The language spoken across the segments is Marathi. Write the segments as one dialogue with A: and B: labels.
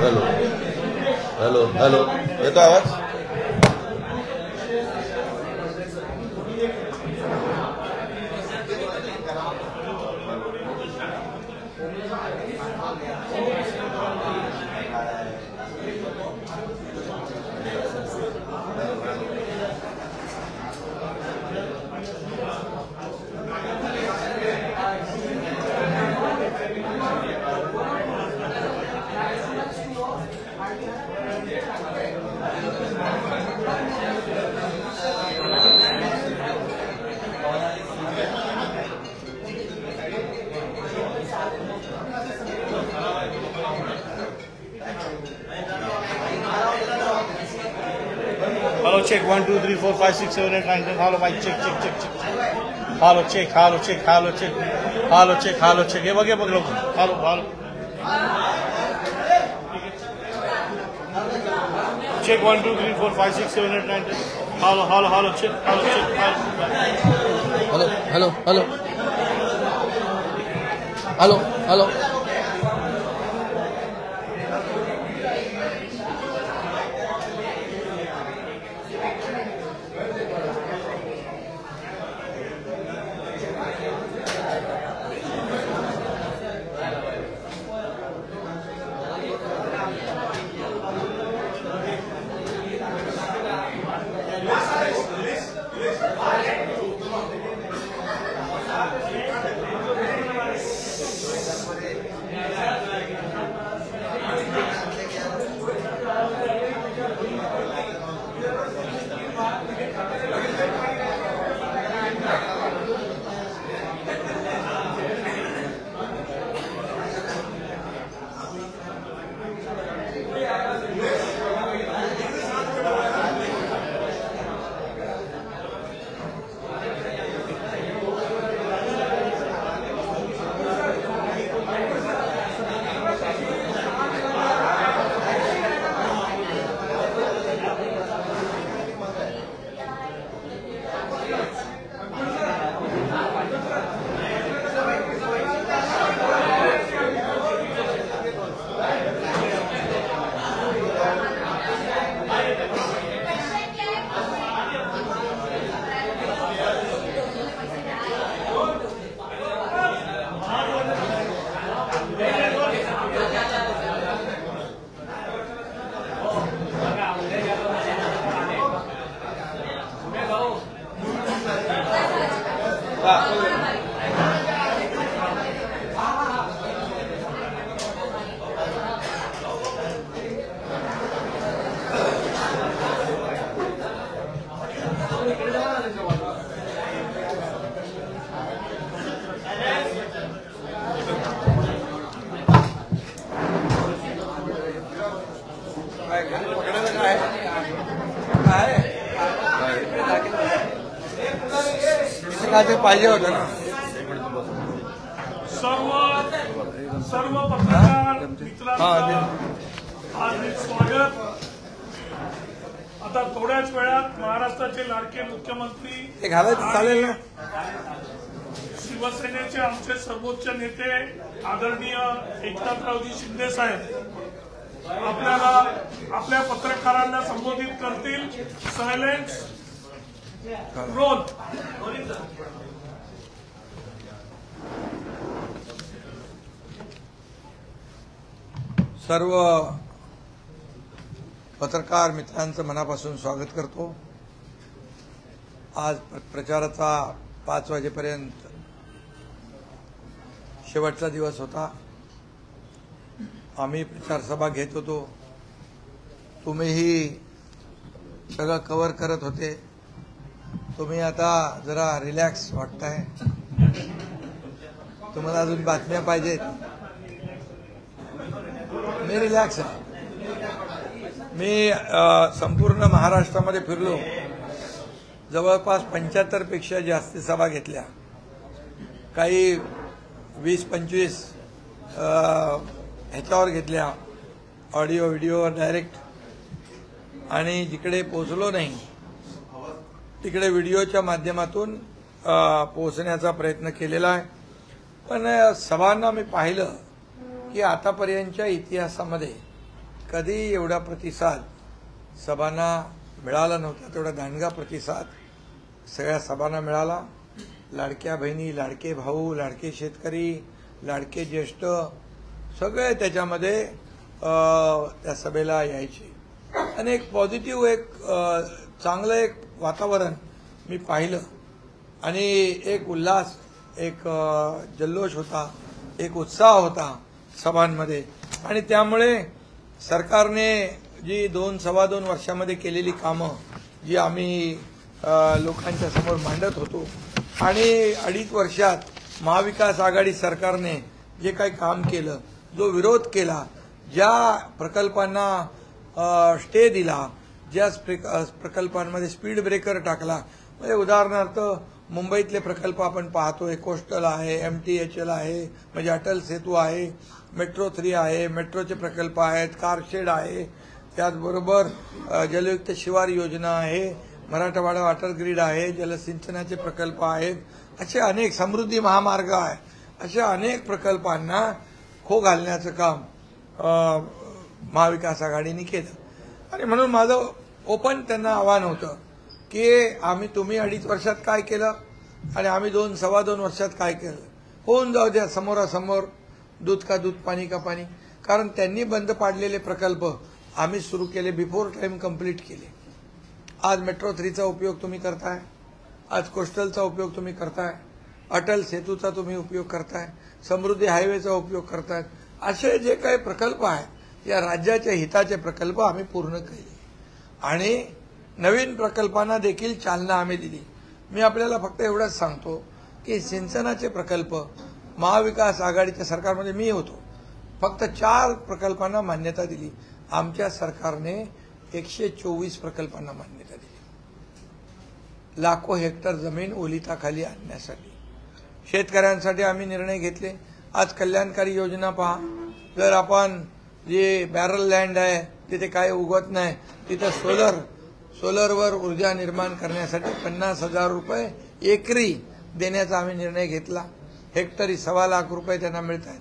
A: हॅलो हॅलो हॅलो येतो आवाज?
B: Hello, check 1, 2, 3, 4, 5, 6, 7, 8, 9, 10. Hello, mic check, check, check, check. Hello, check, hello, check, hello, check. Hello, check, hello, check. हे बघ लोक. Hello, hello. Check 1, 2, 3, 4, 5, 6, 7, 8, 9, 10. Hello, hello, hello, check, hello, check, hello.
A: Hello hello hello hello hello पाहिजे होतं ना.
B: सर्व पत्रकार मित्रांना हार्दिक स्वागत. आता थोड्याच वेळात महाराष्ट्राचे लाडके मुख्यमंत्री
A: चालेल ना.
B: शिवसेनेचे आमचे सर्वोच्च नेते आदरणीय एकनाथरावजी शिंदे साहेब आपल्याला आपल्या पत्रकारांना संबोधित करतील. Silence roll.
C: सर्व पत्रकार मित्रांचं मनापासून स्वागत करतो. आज प्रचाराचा 5 वाजेपर्यंत शेवटचा दिवस होता. आम्ही प्रचार सभा घेत होतो. तुम्हीही सगळं कव्हर करत होते. तुम्ही आता जरा रिलॅक्स वाटताय. तुम्हाला अजून बातम्या पाहिजेत. मी रिलॅक्स आहे. मी संपूर्ण महाराष्ट्रामध्ये फिरलो. जवळपास 75 पेक्षा जास्त सभा घेतल्या. काही 20-25 ह्याच्यावर घेतल्या, ऑडिओ व्हिडिओ डायरेक्ट. आणि जिकडे पोहोचलो नाही तिकडे व्हिडिओच्या माध्यमातून पोहोचण्याचा प्रयत्न केलेला आहे. पण सभांना मी पाहिलं की आतापर्यंतच्या इतिहासामध्ये कधी एवढा प्रतिसाद सभांना मिळाला नव्हता, तेवढा दांडगा प्रतिसाद सगळ्या सभांना मिळाला. लाडक्या बहिणी, लाडके भाऊ, लाडके शेतकरी, लाडके ज्येष्ठ सगळे त्याच्यामध्ये त्या सभेला यायचे. आणि एक पॉझिटिव्ह, एक चांगलं एक वातावरण मी पाहिलं आणि एक उल्हास, एक जल्लोष होता, एक उत्साह होता सभांमध्ये. आणि त्यामुळे सरकारने जी 2-2.25 वर्षामध्ये केलेली कामं जी आम्ही लोकांच्या समोर मांडत होतो आणि 2.5 वर्षात महाविकास आघाडी सरकारने जे काही काम केलं, जो विरोध केला, ज्या प्रकल्पांना स्टे दिला, ज्या प्रकल्पांमध्ये स्पीड ब्रेकर टाकला, म्हणजे उदाहरणार्थ मुंबईतले प्रकल्प आपण पाहतोय, कोस्टल आहे, MTHL आहे, म्हणजे अटल सेतू आहे, मेट्रो 3 आहे, मेट्रोचे प्रकल्प आहेत, कारशेड आहे, त्याचबरोबर जलयुक्त शिवार योजना आहे, मराठवाडा वॉटर ग्रीड आहे, जलसिंचनाचे प्रकल्प आहेत, असे अनेक, समृद्धी महामार्ग आहे, अशा अनेक प्रकल्पांना खो घालण्याचं काम महाविकास आघाडीने केलं. आणि म्हणून माझं ओपन त्यांना आव्हान होतं की तुम्ही 2.5 वर्षात काय केलं आणि आम्ही 2-2.25 वर्षात काय केलं, होऊन जाऊ द्या समोरासमोर, दूध का दूध, पाणी का पाणी. कारण त्यांनी बंद पाडलेले प्रकल्प आम्ही सुरू केले, बिफोर टाइम कंप्लीट केले. आज मेट्रो 3चा उपयोग तुम्ही करताय, आज कोस्टलचा उपयोग तुम्ही करताय, अटल सेतूचा तुम्ही उपयोग करताय, समृद्धी हायवेचा उपयोग करतायत. असे जे काही प्रकल्प आहेत, या राज्याच्या हिताचे प्रकल्प आम्ही पूर्ण केले आणि नवीन प्रकल्पांना देखील चालना आम्ही दिली. मी आपल्याला फक्त एवढंच सांगतो की सिंचनाचे प्रकल्प महाविकास आघाडीच्या सरकारमध्ये मी होतो, फक्त 4 प्रकल्पांना मान्यता दिली. आमच्या सरकारने 124 प्रकल्पांना मान्यता दिली, लाखो हेक्टर जमीन ओलिताखाली आणण्यासाठी. शेतकऱ्यांसाठी आम्ही निर्णय घेतले. आज कल्याणकारी योजना पहा, जर आपण जे बॅरल लँड आहे तिथे काय उगवत नाही, तिथे सोलरवर ऊर्जा निर्माण करण्यासाठी 50,000 रुपये एकरी देण्याचा आम्ही निर्णय घेतला. हेक्टरी 1.25 लाख रुपये त्यांना मिळत आहेत.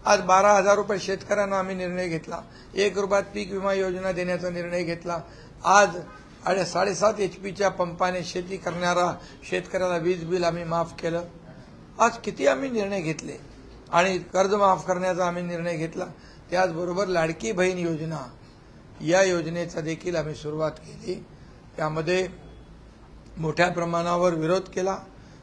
C: आज 12,000 रुपये शेतकऱ्यांना आम्ही निर्णय घेतला. 1 रुपयात पीक विमा योजना देण्याचा निर्णय घेतला. आज 7.5 HP पंपाने शेती करणारा शेतकऱ्याला वीज बिल आम्ही माफ केलं. आज किती आम्ही निर्णय घेतले आणि कर्ज माफ करण्याचा आम्ही निर्णय घेतला. त्याचबरोबर लाडकी बहीण योजना, या योजनेचा देखील आम्ही सुरुवात केली. त्यामध्ये मोठ्या प्रमाणावर विरोध केला,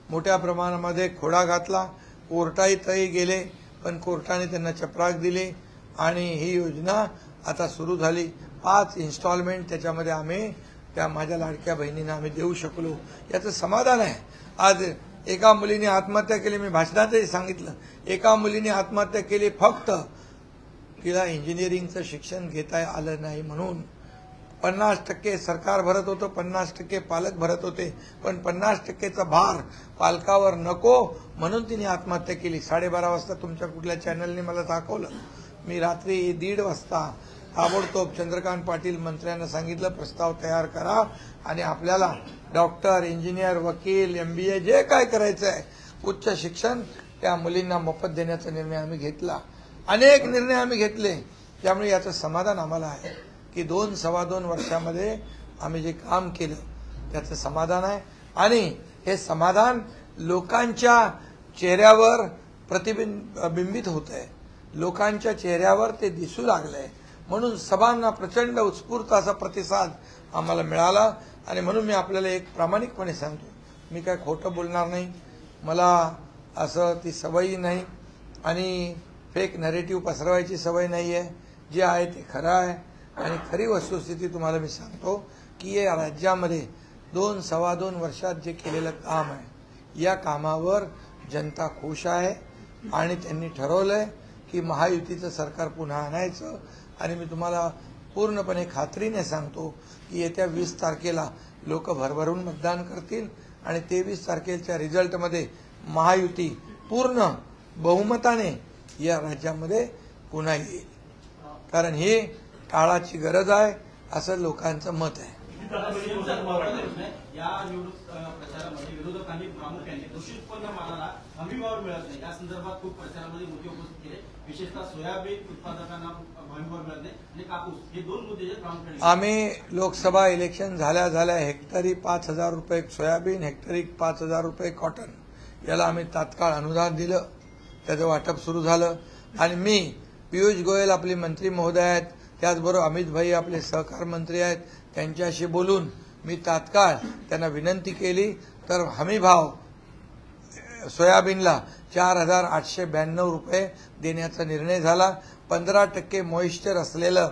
C: मोठ्या प्रमाणामध्ये खोडा घातला, कोर्टातही गेले, पण कोर्टाने त्यांना चपराक दिली आणि ही योजना आता सुरू झाली. 5 इन्स्टॉलमेंट त्याच्यामध्ये आम्ही त्या माझ्या लाडक्या बहिणींना आम्ही देऊ शकलो, याचं समाधान आहे. आज एका मुलीने आत्महत्या केली, मी भाषणातही सांगितलं, एका मुलीने आत्महत्या केली फक्त तिला इंजिनिअरिंगचं शिक्षण घेता आलं नाही म्हणून. 50% सरकार भरत होतं, 50% पालक भरत होते, पण 50%चा भार पालकावर नको म्हणून तिने आत्महत्या केली. 12:30 वाजता तुमच्या कुठल्या चॅनलने मला दाखवलं. मी रात्री 1:30 वाजता ताबडतोब चंद्रकांत पाटील मंत्र्यांना सांगितलं, प्रस्ताव तयार करा आणि आपल्याला डॉक्टर, इंजिनियर, वकील, MBA जे काय करायचं आहे, उच्च शिक्षण त्या मुलींना मोफत देण्याचा निर्णय आम्ही घेतला. अनेक निर्णय आम्ही घेतले. त्यामुळे याचं समाधान आम्हाला आहे की 2-2.25 वर्षामध्ये आम्ही जे काम केलं त्याचं समाधान आहे. आणि हे समाधान लोकांच्या चेहऱ्यावर प्रतिबिंबित होत आहे, लोकांच्या चेहऱ्यावर ते दिसू लागलंय. म्हणून सभांना प्रचंड उत्स्फूर्त असा प्रतिसाद आम्हाला मिळाला. आणि म्हणून मी आपल्याला एक प्रामाणिकपणे सांगतो, मी काय खोटं बोलणार नाही, मला असं ती सवयी नाही आणि फेक नरेटिव्ह पसरवायची सवय नाही आहे. जे आहे ते खरं आहे आणि खरी वस्तुस्थिती तुम्हाला मी सांगतो की या राज्यामध्ये 2-2.25 वर्षात जे केलेलं काम आहे, या कामावर जनता खुश आहे आणि त्यांनी ठरवलंय की महायुतीचं सरकार पुन्हा आणायचं. आणि मी तुम्हाला पूर्णपणे खात्रीने सांगतो की येत्या 20 तारखेला लोक भरभरून मतदान करतील आणि 23 तारखेच्या रिझल्टमध्ये महायुती पूर्ण बहुमताने या राज्यामध्ये पुन्हा येईल. कारण ही काळाची गरज आहे असं लोकांचं मत आहे.
D: या निवडणूक प्रचारामध्ये विरोधकांनी प्रामुख्याने कृषी उत्पन्न मालाला हमीभाव मिळत नाही या संदर्भात खूप प्रचारामध्ये मुद्दे उपस्थित केले. विशेषतः सोयाबीन उत्पादकांना हमीभाव मिळत नाही आणि कापूस हे दोन मुद्दे जे प्रामुख्याने
C: आम्ही लोकसभा इलेक्शन झाल्या हेक्टरी 5,000 रुपये सोयाबीन, हेक्टरी 5,000 रुपये कॉटन याला आम्ही तात्काळ अनुदान दिलं. त्याचं वाटप सुरू झालं आणि मी पियुष गोयल आपले मंत्री महोदय आहेत, त्याचबरोबर अमित भाई आपले सहकार मंत्री आहेत, त्यांच्याशी बोलून मी तात्काळ त्यांना विनंती केली तर हमीभाव सोयाबीनला 4,892 रुपये देण्याचा निर्णय झाला. 15% मॉइश्चर असलेलं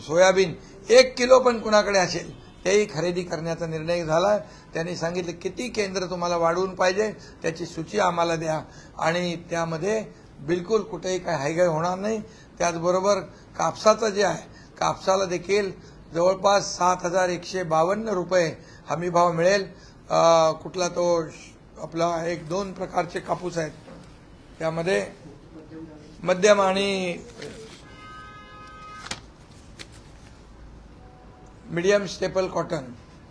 C: सोयाबीन 1 किलो पण कुणाकडे असेल तेही खरेदी करण्याचा निर्णय झाला. त्यांनी सांगितलं किती केंद्र तुम्हाला वाढवून पाहिजे त्याची सूची आम्हाला द्या आणि त्यामध्ये बिलकुल कुठेही काय हायगाय होणार नाही. त्याचबरोबर कापसाचं जे आहे कापसाला देखील जवळपास 7,152 रुपये हमीभाव मिळेल. कुठला तो आपला 1-2 प्रकारचे कापूस आहेत त्यामध्ये मध्यम आणि मीडियम स्टेपल कॉटन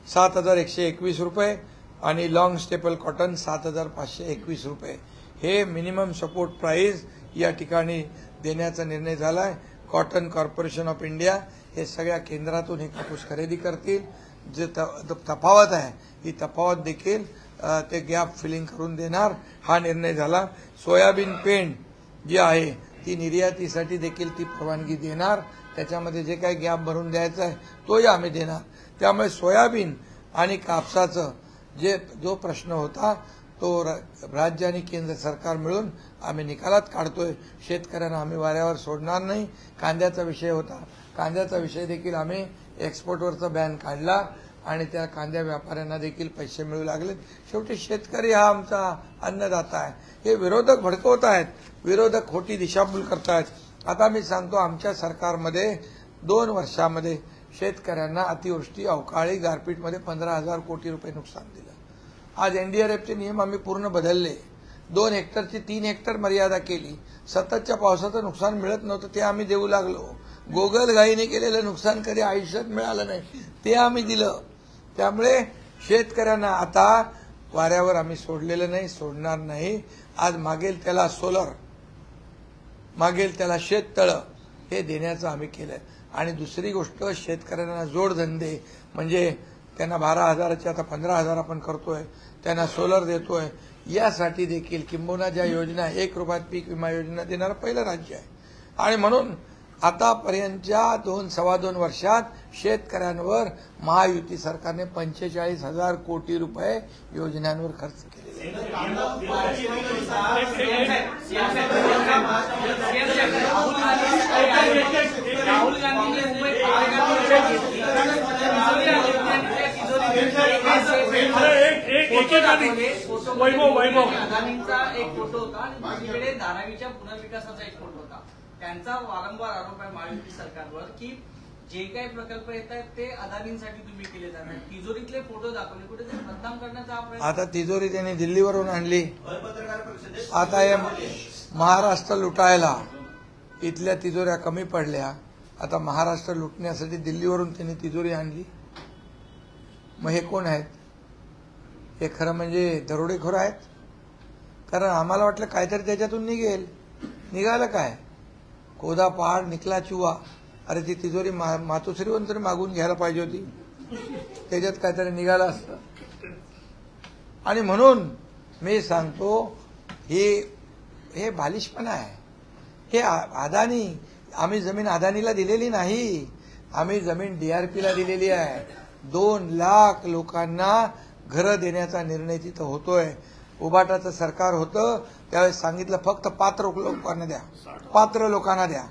C: 7,121 रुपये आणि लॉंग स्टेपल कॉटन 7,521 रुपये हे मिनिमम सपोर्ट प्राइस या ठिकाणी देण्याचा निर्णय झाला आहे. कॉटन कॉर्पोरेशन ऑफ इंडिया हे सगळ्या केंद्रातून हे कापूस खरेदी करतील. जे तफावत आहे ही तफावत देखील ते गॅप फिलिंग करून देणार हा निर्णय झाला. सोयाबीन पेंड जी आहे ती निर्यातीसाठी देखील ती परवानगी देणार. त्याच्यामध्ये जे काही गॅप भरून द्यायचा आहे तोही आम्ही देणार. त्यामुळे सोयाबीन आणि कापसाचं जो प्रश्न होता तो राज्य आणि केंद्र सरकार मिळून आम्ही निकालात काढतोय. शेतकऱ्यांना आम्ही वाऱ्यावर सोडणार नाही. कांद्याचा विषय होता, कांद्याचा विषय देखील आम्ही एक्सपोर्टवरचा बॅन काढला आणि त्या कांद्या व्यापाऱ्यांना देखील पैसे मिळू लागले. शेवटी शेतकरी हा आमचा अन्नदाता आहे. हे विरोधक भडकवत आहेत, विरोधक खोटी दिशाभूल करतायत. आता मी सांगतो आमच्या सरकारमध्ये 2 वर्षामध्ये शेतकऱ्यांना अतिवृष्टी अवकाळी गारपीटमध्ये 15,000 कोटी रुपये नुकसान दिलं. आज एनडीआरएफचे नियम आम्ही पूर्ण बदलले. 2 हेक्टरची 3 हेक्टर मर्यादा केली. सततच्या पावसाचं नुकसान मिळत नव्हतं ते आम्ही देऊ लागलो. गोगलगाईने केलेलं नुकसान कधी आयुष्यात मिळालं नाही ते आम्ही दिलं. त्यामुळे शेतकऱ्यांना आता वाऱ्यावर आम्ही सोडलेलं नाही, सोडणार नाही. आज मागेल त्याला सोलर, मागेल त्याला शेततळं हे देण्याचं आम्ही केलंय. आणि दुसरी गोष्ट शेतकऱ्यांना जोडधंदे म्हणजे त्यांना 12,000चे आता 15,000 आपण करतोय, त्यांना सोलर देतोय. यासाठी देखील किंबहुना ज्या योजना 1 रुपयात पीक विमा योजना देणारं पहिलं राज्य आहे. आणि म्हणून आतापर्यंतच्या 2-2.25 वर्षात शेतकऱ्यांवर महायुती सरकारने 45,000 कोटी रुपये योजनांवर खर्च केले.
D: राहुल गांधी अदानींचा एक फोटो होता आणि दुसरीकडे धारावीच्या पुनर्विकासाचा एक फोटो होता. त्यांचा वारंवार आरोप आहे महायुती सरकारवर की जे काही प्रकल्प येत आहेत ते अदानींसाठी तुम्ही केले जातात. तिजोरीतले फोटो दाखवले, कुठेतरी बदनाम करण्याचा प्रयत्न.
C: आता तिजोरी त्यांनी दिल्लीवरून आणली. आता हे महाराष्ट्र लुटायला इथल्या तिजोऱ्या कमी पडल्या. आता महाराष्ट्र लुटण्यासाठी दिल्लीवरून त्यांनी तिजोरी आणली. मग हे कोण आहेत? हे खरं म्हणजे दरोडेखोर आहेत. कारण आम्हाला वाटलं काहीतरी त्याच्यातून निघेल. निघालं काय? कोदा पहाड निकला चुवा. अरे ती तिजोरी मातोश्रीवरून तरी मागून घ्यायला पाहिजे होती, त्याच्यात काहीतरी निघालं असतं. आणि म्हणून मी सांगतो हे बालिशपणा आहे. हे अदानी, आम्ही जमीन अदानीला दिलेली नाही, आम्ही जमीन डीआरपीला दिलेली आहे. 2 लाख लोकांना घरं देण्याचा निर्णय तिथं होतोय. उबाटाचं सरकार होतं त्यावेळेस सांगितलं फक्त पात्र लोकांना द्या, पात्र लोकांना द्या,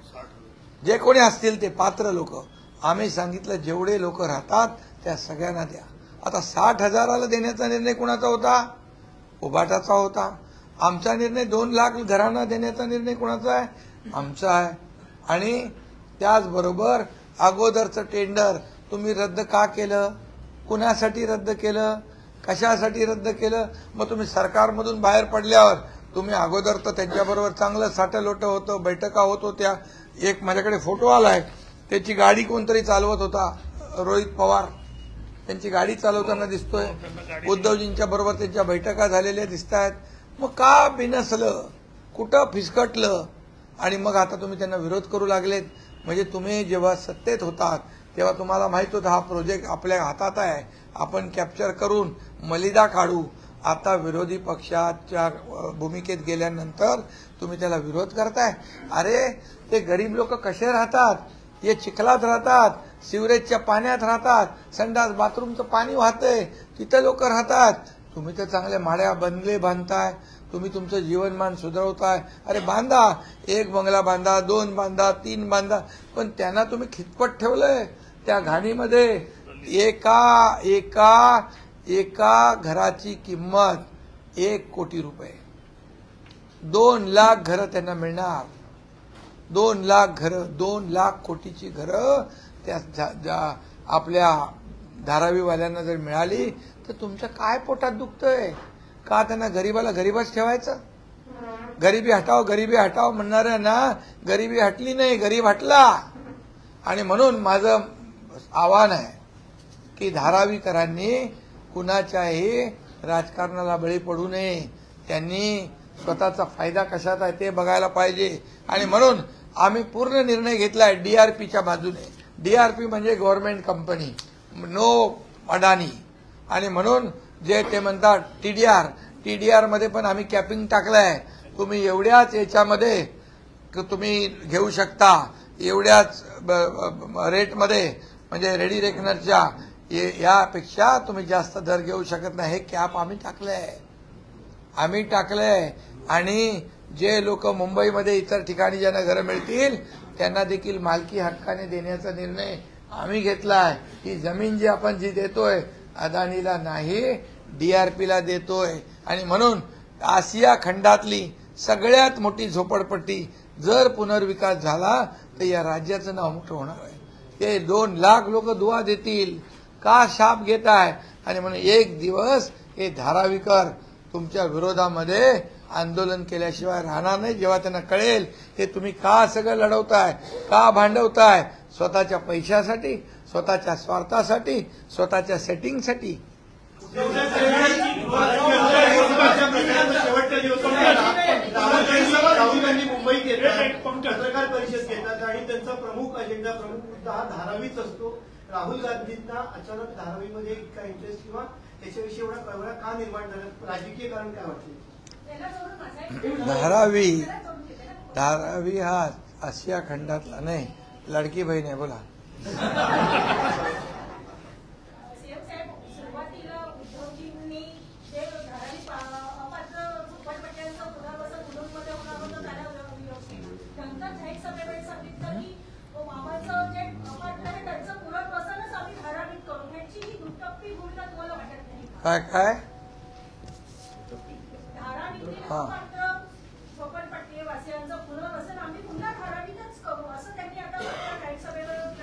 C: जे कोणी असतील ते पात्र लोक. आम्ही सांगितलं जेवढे लोक राहतात त्या सगळ्यांना द्या. आता 60,000ला देण्याचा निर्णय कुणाचा होता? उबाटाचा होता. आमचा निर्णय 2 लाख घरांना देण्याचा निर्णय कुणाचा आहे? आमचा आहे. आणि त्याचबरोबर अगोदरचं टेंडर तुम्ही रद्द का केलं? कुणासाठी रद्द केलं? कशासाठी रद्द केलं? मग तुम्ही सरकारमधून बाहेर पडल्यावर तुम्ही अगोदर तर त्यांच्याबरोबर चांगलं साठलोटं होतं, बैठका होत होत्या. एक माझ्याकडे फोटो आलाय, त्याची गाडी कोणतरी चालवत होता, रोहित पवार त्यांची गाडी चालवताना दिसतोय. उद्धवजींच्या बरोबर त्यांच्या बैठका झालेल्या दिसत आहेत. मग का बिनसलं? कुठं फिसकटलं? आणि मग आता तुम्ही त्यांना विरोध करू लागलेत. म्हणजे तुम्ही जेव्हा सत्तेत होतात तेव्हा तुम्हाला माहित होतं हा प्रोजेक्ट आपल्या हातात आहे, आपण कॅप्चर करून मलिदा काढू. आता विरोधी पक्षाच्या भूमिकेत गेल्यानंतर तुम्ही त्याला विरोध करताय. अरे ते गरीब लोक कसे राहतात, हे चिखलात राहतात, सिवरेजच्या पाण्यात राहतात, संडास बाथरूमचं पाणी वाहतंय, तिथे लोक राहतात. तुम्ही तर चांगले माड्या बंगले बांधताय, तुम्ही तुमचं जीवनमान सुधारवताय. अरे बांधा, 1 बंगला बांधा, 2 बांधा, 3 बांधा, पण त्यांना तुम्ही खितपत ठेवलंय त्या घाणीमध्ये. एका घराची किंमत 1 कोटी रुपये. 2 लाख घरं त्यांना मिळणार. 2 लाख घरं, 2 लाख कोटीची घरं त्या आपल्या धारावीवाल्यांना जर मिळाली तर तुमच्या काय पोटात दुखतंय का? त्यांना गरीबाला गरीबच ठेवायचं? गरिबी हटाव म्हणणाऱ्यांना गरिबी हटली नाही, गरीब हटला. आणि म्हणून माझं आव्हान आहे की धारावीकरांनी कुणाच्याही राजकारणाला बळी पडू नये. त्यांनी स्वतःचा फायदा कशात आहे ते बघायला पाहिजे. आणि म्हणून आम्ही पूर्ण निर्णय घेतलाय डीआरपीच्या बाजूने. डीआरपी म्हणजे गव्हर्नमेंट कंपनी, नो अडाणी. आणि म्हणून जे ते म्हणतात टीडीआर मध्ये पण आम्ही कॅपिंग टाकलंय. तुम्ही एवढ्याच याच्यामध्ये तुम्ही घेऊ शकता, एवढ्याच रेटमध्ये, म्हणजे रेडी रेकनरच्या यापेक्षा तुम्ही जास्त दर घेऊ शकत नाही. हे कॅप आम्ही टाकलंय. आणि जे लोक मुंबईमध्ये इतर ठिकाणी ज्यांना घरं मिळतील त्यांना देखील मालकी हक्काने देण्याचा निर्णय आम्ही घेतलाय. ही जमीन जी आपण देतोय अदानीला नाही, डीआरपीला देतोय. आणि म्हणून आशिया खंडातली सगळ्यात मोठी झोपडपट्टी जर पुनर्विकास झाला तर या राज्याचं नाव मोठं होणार आहे. ते 2 लाख लोक दुआ देतील. का शाप घेताय? आणि म्हणून एक दिवस हे धारावीकर तुमच्या विरोधामध्ये आंदोलन केल्याशिवाय राहणार नाही. जेव्हा त्यांना कळेल हे तुम्ही का सगळं लढवताय, का भांडवताय, स्वतःच्या पैशासाठी, स्वतःच्या स्वार्थासाठी, स्वतःच्या सेटिंगसाठी.
E: मुंबईत येतात, पत्रकार परिषद घेतात आणि त्यांचा प्रमुख अजेंडा, प्रमुख मुद्दा हा धारावीच असतो. राहुल गांधींना अचानक धारावीमध्ये इतका इंटरेस्ट किंवा त्याच्याविषयी एवढा कळवळा का निर्माण झाला? राजकीय कारण काय वाटते?
C: धारावी हा आशिया खंडातला नाही, लाडकी बहीण आहे. बोला. काय हा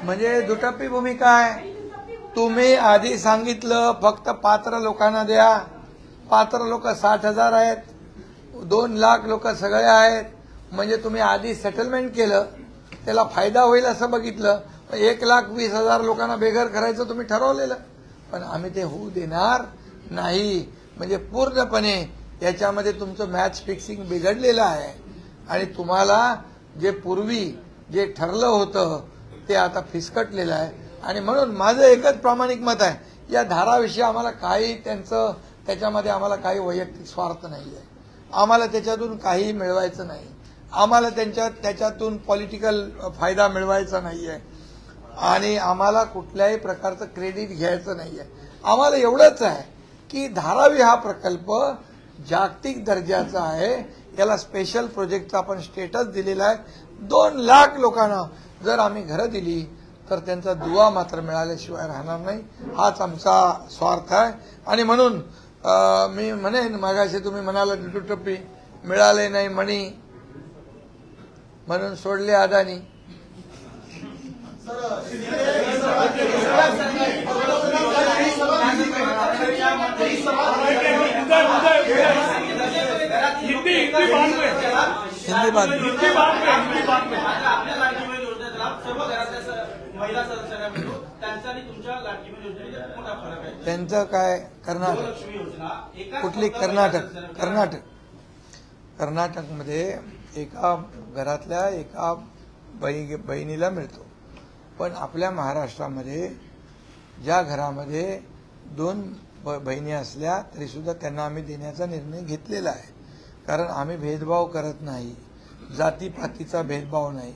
C: म्हणजे दुटप्पी भूमिका आहे. तुम्ही आधी सांगितलं फक्त पात्र लोकांना द्या. पात्र लोक 60,000 आहेत, 2 लाख लोक सगळे आहेत. म्हणजे तुम्ही आधी सेटलमेंट केलं, त्याला फायदा होईल असं बघितलं. 1,20,000 लोकांना बेघर करायचं तुम्ही ठरवलेलं, पण आम्ही ते होऊ देणार नाही. म्हणजे पूर्णपणे याच्यामध्ये तुमचं मॅच फिक्सिंग बिघडलेलं आहे. आणि तुम्हाला जे पूर्वी जे ठरलं होतं ते आता फिसकटलेलं आहे. आणि म्हणून माझं एकच प्रामाणिक मत आहे, या धाराविषयी आम्हाला काही त्याच्यामध्ये आम्हाला काही वैयक्तिक स्वार्थ नाही आहे. आम्हाला त्याच्यातून काही मिळवायचं नाही. आम्हाला त्याच्यातून पॉलिटिकल फायदा मिळवायचा नाही आहे. आणि आम्हाला कुठल्याही प्रकारचं क्रेडिट घ्यायचं नाही आहे. आम्हाला एवढंच आहे की धारावी हा प्रकल्प जागतिक दर्जाचा आहे. याला स्पेशल प्रोजेक्टचा आपण स्टेटस दिलेला आहे. 2 लाख लोकांना जर आम्ही घरं दिली तर त्यांचा दुवा मात्र मिळाल्याशिवाय राहणार नाही. हाच आमचा स्वार्थ आहे. आणि म्हणून मी म्हणेन, मागाशी तुम्ही म्हणाला दुटप्पी मिळाले नाही मणी म्हणून सोडले अदानी. हिंदी बात त्यांचं काय? कर्नाटक. कुठली? कर्नाटकमध्ये एका घरातल्या एका बहिणीला मिळतो. पण आपल्या महाराष्ट्रामध्ये ज्या घरामध्ये 2 बहिणी असल्या तरी सुद्धा त्यांना आम्ही देण्याचा निर्णय घेतलेला आहे. कारण आम्ही भेदभाव करत नाही, जातीपातीचा भेदभाव नाही.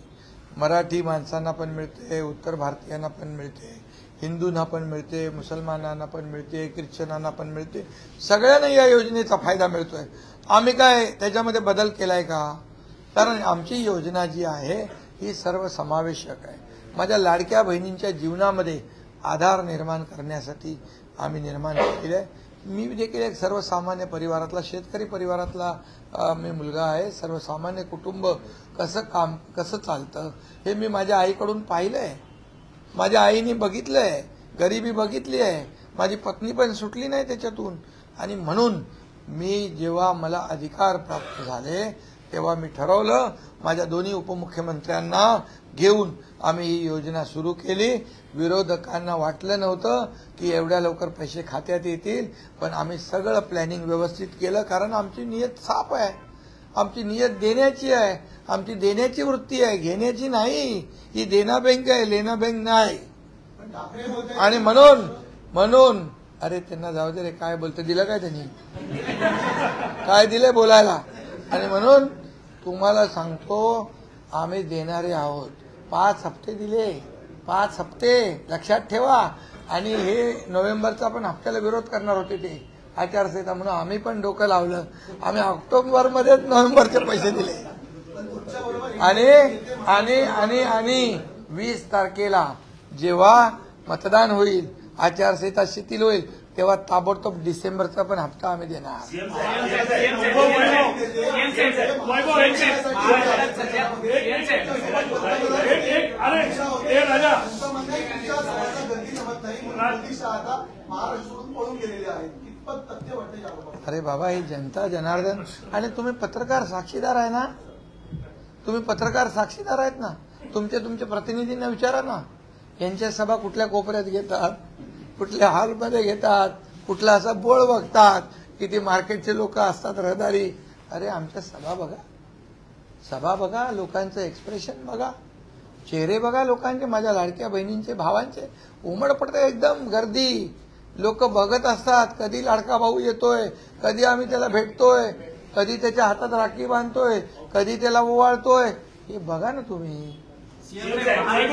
C: मराठी माणसांना पण मिळते, उत्तर भारतीयांना पण मिळते, हिंदूंना पण मिळते, मुसलमानांना पण मिळते, ख्रिश्चनांना पण मिळते. सगळ्यांना या योजनेचा फायदा मिळतोय. आम्ही काय त्याच्यामध्ये बदल केलाय का? कारण आमची योजना जी आहे ही सर्वसमावेशक आहे. माझ्या लाडक्या बहिणींच्या जीवनामध्ये आधार निर्माण करण्यासाठी आम्ही निर्माण केलेलं आहे. मी देखील एक सर्वसामान्य परिवारातला, शेतकरी परिवारातला मी मुलगा आहे. सर्वसामान्य कुटुंब कसं चालतं हे मी माझ्या आईकडून पाहिलंय. माझ्या आईने बघितलंय, गरिबी बघितली आहे. माझी पत्नी पण सुटली नाही त्याच्यातून. आणि म्हणून मी जेव्हा मला अधिकार प्राप्त झाले तेव्हा मी ठरवलं, माझ्या दोन्ही उपमुख्यमंत्र्यांना घेऊन आम्ही ही योजना सुरू केली. विरोधकांना वाटलं नव्हतं की एवढ्या लवकर पैसे खात्यात येतील, पण आम्ही सगळं प्लॅनिंग व्यवस्थित केलं. कारण आमची नियत साफ आहे, आमची नियत देण्याची आहे, आमची देण्याची वृत्ती आहे, घेण्याची नाही. ही देना बँक आहे, लेना बँक नाही. आणि म्हणून अरे त्यांना जाऊ दे रे, काय बोलतं, दिलं काय त्यांनी, काय दिलंय बोलायला. आणि म्हणून तुम्हाला सांगतो आम्ही देणारे आहोत. 5 हप्ते दिले, 5 हप्ते लक्षात ठेवा. आणि हे नोव्हेंबरचा पण हप्त्याला विरोध करणार होते ते आचारसंहिता, म्हणून आम्ही पण डोकं लावलं. आम्ही ऑक्टोबरमध्येच नोव्हेंबरचे पैसे दिले. आणि 20 तारखेला जेव्हा मतदान होईल, आचारसंहिता शिथिल होईल, तेव्हा ताबडतोब डिसेंबरचा पण हप्ता आम्ही देणार. अरे बाबा, ही जनता जनार्दन, आणि तुम्ही पत्रकार साक्षीदार आहे ना, तुम्ही पत्रकार साक्षीदार आहेत ना. तुमचे प्रतिनिधींना विचारा ना, यांच्या सभा कुठल्या कोपऱ्यात घेतात, कुठल्या हॉलमध्ये घेतात, कुठला असा बोळ बघतात, किती मार्केटचे लोक असतात, रहदारी. अरे आमच्या सभा बघा, लोकांचं एक्सप्रेशन बघा, चेहरे बघा लोकांचे, माझ्या लाडक्या बहिणींचे, भावांचे. उमड पडते एकदम गर्दी. लोक बघत असतात, कधी लाडका भाऊ येतोय, कधी आम्ही त्याला भेटतोय, कधी त्याच्या हातात राखी बांधतोय, कधी त्याला ओवाळतोय. हे बघा ना तुम्ही. काय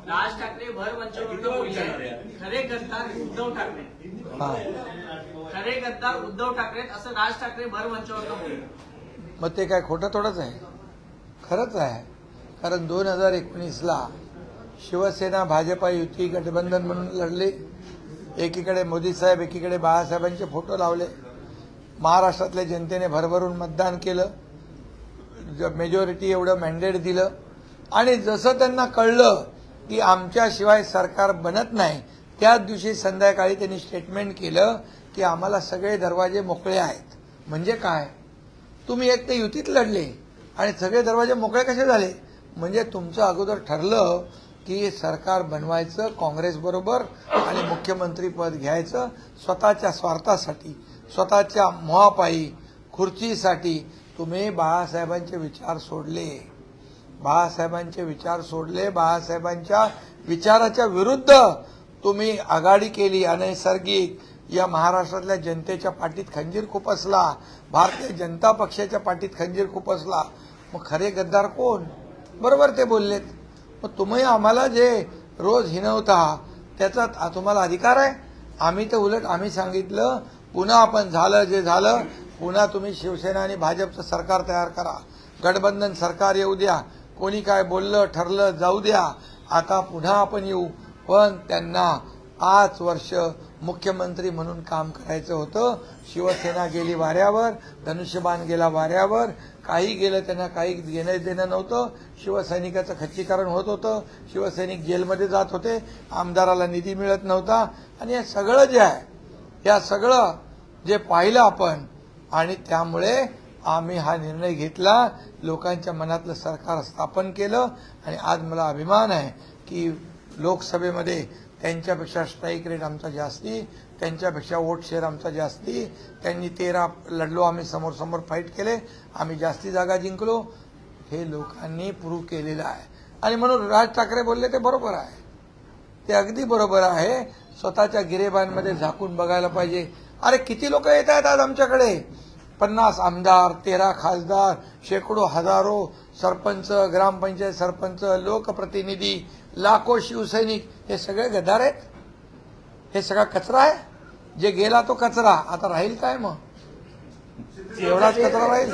D: राज ठाकरे भर मंचावरती बोलले, खरे गद्दार उद्धव ठाकरे, खरे गद्दार उद्धव ठाकरे असं राज ठाकरे भर मंचावरती बोलले.
C: मग ते काय खोटं थोडंच आहे, खरंच आहे. कारण 2019ला शिवसेना भाजपा युती गठबंधन म्हणून लढले. एकीकडे मोदी साहेब, एकीकडे बाळासाहेबांचे फोटो लावले. महाराष्ट्रातल्या जनतेने भरभरून मतदान केलं, मेजॉरिटी एवढं मॅन्डेट दिलं. आणि जसं त्यांना कळलं की आमच्याशिवाय सरकार बनत नाही, त्याच दिवशी संध्याकाळी त्यांनी स्टेटमेंट केलं की आम्हाला सगळे दरवाजे मोकळे आहेत. म्हणजे काय, तुम्ही एक तर युतीत लढले आणि सगळे दरवाजे मोकळे कसे झाले? म्हणजे तुमचं अगोदर ठरलं की सरकार बनवायचं काँग्रेस बरोबर आणि मुख्यमंत्री पद घ्यायचं स्वतःच्या स्वार्थासाठी, स्वतःच्या मोहापायी, खुर्चीसाठी. तुम्ही बाळासाहेबांचे विचार सोडले, बाळासाहेबांच्या विचाराच्या विरुद्ध तुम्ही आघाडी केली. अनैसर्गिक या महाराष्ट्रातल्या जनतेच्या पाठीत खंजीर खुपसला, भारतीय जनता पक्षाच्या पाठीत खंजीर खुपसला. मग खरे गद्दार कोण? बरोबर ते बोललेत. मग तुम्ही आम्हाला जे रोज हिणवता त्याचा तुम्हाला अधिकार आहे. आम्ही तर उलट आम्ही सांगितलं, पुन्हा आपण झालं जे झालं, पुन्हा तुम्ही शिवसेना आणि भाजपचं सरकार तयार करा, गठबंधन सरकार येऊ द्या, कोणी काय बोललं ठरलं जाऊ द्या, आता पुन्हा आपण येऊ. पण त्यांना 5 वर्ष मुख्यमंत्री म्हणून काम करायचं होतं. शिवसेना गेली वाऱ्यावर, धनुष्यबाण गेला वाऱ्यावर, काही गेलं त्यांना काही घेणं देणं नव्हतं. शिवसैनिकाचं खच्चीकरण होत होतं, शिवसैनिक जेलमध्ये जात होते, आमदाराला निधी मिळत नव्हता. आणि हे सगळं जे आहे, या सगळं जे पाहिलं आपण, आणि त्यामुळे आम्ही हा निर्णय घेतला, लोकांच्या मनातलं सरकार स्थापन केलं आणि आज मला अभिमान आहे की लोकसभेमध्ये त्यांच्यापेक्षा स्ट्राईक रेट आमचा जास्ती, त्यांच्यापेक्षा वोट शेअर आमचा जास्ती, त्यांनी 13 लढलो, आम्ही समोर समोर फाईट केले, आम्ही जास्ती जागा जिंकलो, हे लोकांनी प्रूव्ह केलेलं आहे. आणि म्हणून राज ठाकरे बोलले ते बरोबर आहे, ते अगदी बरोबर आहे. स्वतःच्या गिरेबांमध्ये झाकून बघायला पाहिजे. अरे किती लोक येत आहेत आज आमच्याकडे, 50 आमदार, 13 खासदार, शेकडो हजारो सरपंच, ग्रामपंचायत सरपंच, लोकप्रतिनिधी, लाखो शिवसैनिक, हे सगळे गद्दार आहेत, हे सगळा कचरा आहे. जे गेला तो कचरा, आता राहील काय मग? एवढाच कचरा राहील.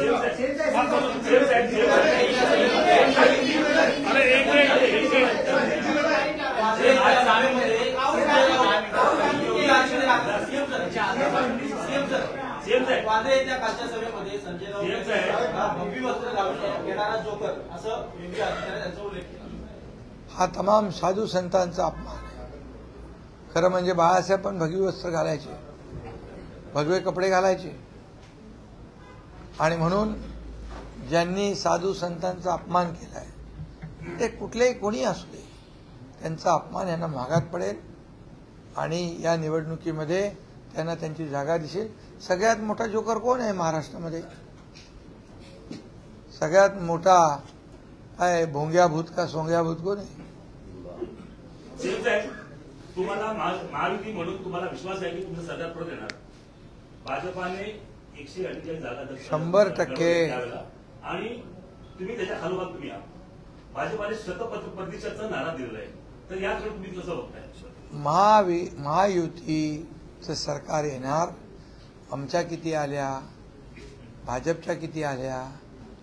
D: वादळे येत्या कालच्या सभेमध्ये संजय राऊत भगवी वस्त्र घालून येणारा जोकर असं त्यांचा उल्लेख केला.
C: हा तमाम साधू संतांचा अपमान आहे. खरं म्हणजे बाळासाहेब पण भगवी वस्त्र घालायचे, भगवे कपडे घालायचे. आणि म्हणून ज्यांनी साधू संतांचा अपमान केलाय ते कुठलेही कोणी असू दे, त्यांचा अपमान यांना महागात पडेल आणि या निवडणुकीमध्ये त्यांना त्यांची जागा दिसेल. सगळ्यात मोठा जोकर कोण आहे महाराष्ट्रामध्ये? सगळ्यात मोठा आहे भोंग्या भूत का सोंग्या भूत कोण आहे?
F: तुम्हाला महायुती म्हणून तुम्हाला विश्वास आहे की तुमचं सरकार परत येणार? भाजपाने 148 जागा
C: 100%
F: आणि तुम्ही त्याच्या खालोखाल तुम्ही आहात. भाजपाने शतप्रतिशतचा नारा दिलेला आहे, तर याकडे तुम्ही कसं बघताय?
C: महायुतीचं सरकार येणार. आमच्या किती आल्या, भाजपच्या किती आल्या,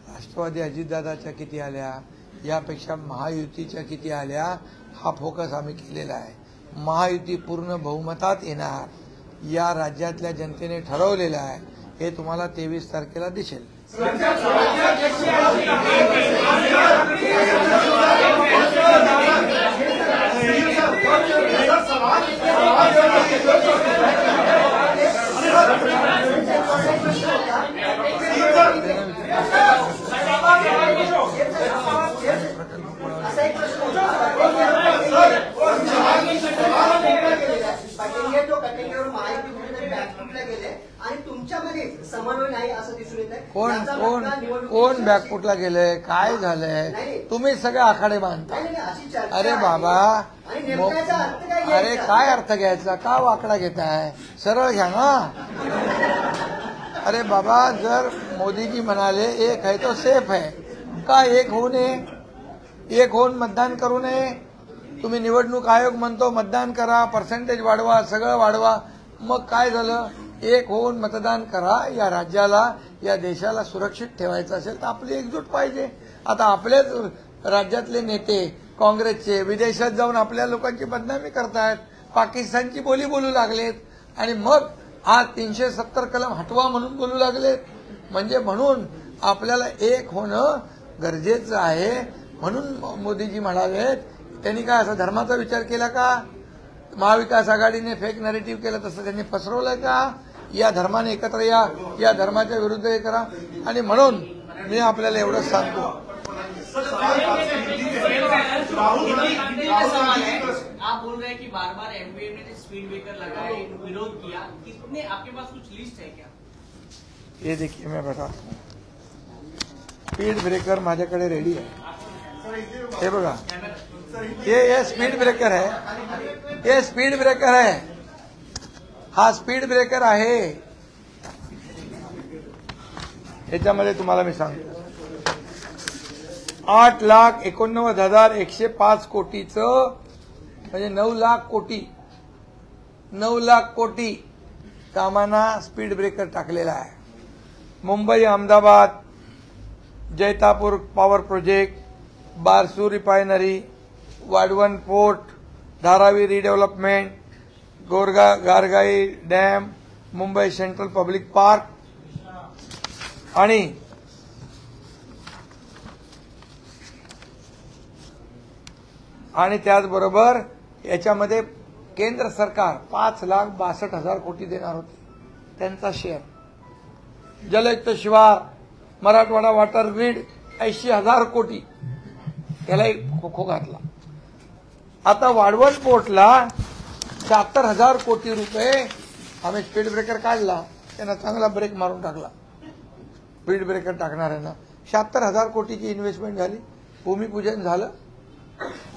C: राष्ट्रवादी अजितदादाच्या किती आल्या, यापेक्षा महायुतीच्या किती आल्या, हा फोकस आम्ही केलेला आहे. महायुती पूर्ण बहुमतात येणार, या राज्यातल्या जनतेने ठरवलेलं आहे. हे तुम्हाला 23 तारखेला दिसेल.
E: आणि तुमच्यामध्ये समन्वय नाही असं दिसून येत आहे.
C: कोण बॅकफुटला गेलंय, काय झालंय? तुम्ही सगळे आखाडे बांधता. अरे बाबा, अरे काय अर्थ घ्यायचा, का वाकडा घेताय? सरळ घ्या ना. अरे बाबा, जर मोदीजी म्हणाले एक है तो सेफ है, का एक होऊ नये? एक होऊन मतदान करू नये? तुम्ही निवडणूक आयोग म्हणतो मतदान करा, पर्सेंटेज वाढवा, सगळं वाढवा, मग काय झालं? एक होऊन मतदान करा. या राज्याला, या देशाला सुरक्षित ठेवायचं असेल तर आपली एकजूट पाहिजे. आता आपलेच राज्यातले नेते काँग्रेसचे विदेशात जाऊन आपल्या लोकांची बदनामी करतायत, पाकिस्तानची बोली बोलू लागलेत आणि मग आज 370 कलम हटवा म्हणून बोलू लागलेत. म्हणून आपल्याला एक होणं गरजेचं आहे. म्हणून मोदीजी म्हणालेत, त्यांनी काय असा धर्माचा विचार केला का? महाविकास आघाडीने फेक नरेटिव्ह केलं तसं त्यांनी पसरवलंय का? या धर्माने एकत्र या धर्माच्या विरुद्ध हे करा. आणि म्हणून मी आपल्याला एवढंच सांगतो,
D: आप बोल रहे हैं कि बार-बार एमपीए ने स्पीड ब्रेकर लगाए, विरोध किया, कितने आपके पास कुछ लिस्ट है क्या?
C: ये देखिए मैं बताता हूँ. स्पीड ब्रेकर माझ्याकडे रेडी आहे. हे बघा, ये स्पीड ब्रेकर है, ये स्पीड ब्रेकर है, हा स्पीड ब्रेकर आहे. याच्यामध्ये तुम्हाला मी सांगतो, 8,89,105 कोटीचं म्हणजे 9 लाख कोटी कामांना स्पीड ब्रेकर टाकलेला आहे. Mumbai Ahmedabad Jaitapur power project, Barsur refinery, Vadhavan port, Dharavi redevelopment, Gargai dam, Mumbai central public park आणि त्याचबरोबर याच्यामध्ये केंद्र सरकार 5,62,000 कोटी देणार होते, त्यांचा शेअर. जलयुक्त शिवार मराठवाडा वॉटर ग्रीड 80,000 कोटी त्यालाही खो घातला. आता वाढवण पोर्टला 76,000 कोटी रुपये आम्ही स्पीड ब्रेकर काढला, त्यांना चांगला ब्रेक मारून टाकला. स्पीड ब्रेकर टाकणाऱ्यांना 76,000 कोटीची इन्व्हेस्टमेंट झाली, भूमिपूजन झालं.